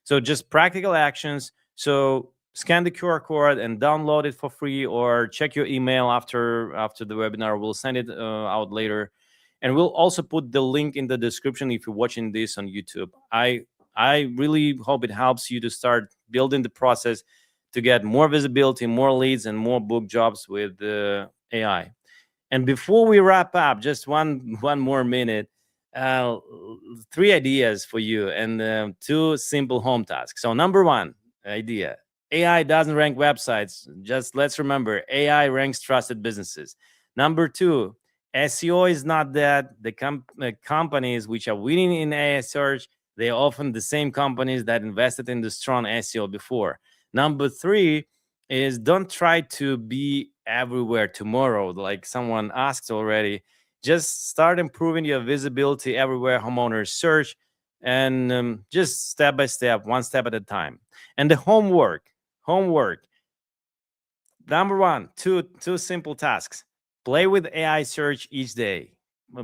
[SPEAKER 1] So just practical actions. So scan the QR code and download it for free, or check your email after the webinar. We'll send it out later, and we'll also put the link in the description if you're watching this on YouTube. I really hope it helps you to start building the process to get more visibility, more leads, and more book jobs with AI. And before we wrap up, just one more minute, 3 ideas for you, and 2 simple home tasks. So number 1 idea: AI doesn't rank websites. Just let's remember, AI ranks trusted businesses. Number 2, SEO is not that. The companies which are winning in AI search, they're often the same companies that invested in the strong SEO before. Number 3 is, don't try to be everywhere tomorrow, like someone asked already. Just start improving your visibility everywhere homeowners search, and just step by step, one step at a time. And the homework. Number 1, two simple tasks. Play with AI search each day.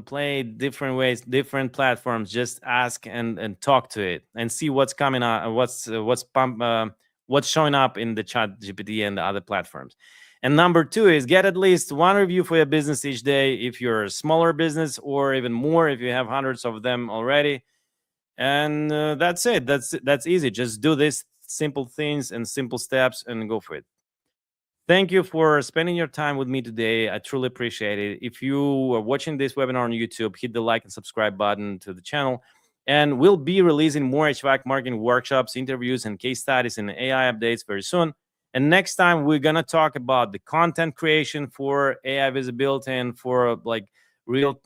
[SPEAKER 1] Play different ways, different platforms. Just ask and talk to it, and see what's coming out, what's showing up in the Chat GPT and the other platforms. And number 2 is, get at least 1 review for your business each day if you're a smaller business, or even more if you have hundreds of them already. And that's it. That's easy. Just do these simple things and simple steps and go for it. Thank you for spending your time with me today. I truly appreciate it. If you are watching this webinar on YouTube, hit the like and subscribe button to the channel. And we'll be releasing more HVAC marketing workshops, interviews, and case studies and AI updates very soon. And next time, we're going to talk about the content creation for AI visibility, and for like real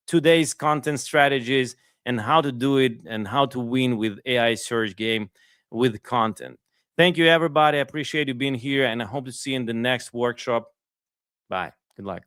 [SPEAKER 1] today's content strategies, and how to do it, and how to win with AI search game with content. Thank you, everybody. I appreciate you being here, and I hope to see you in the next workshop. Bye. Good luck.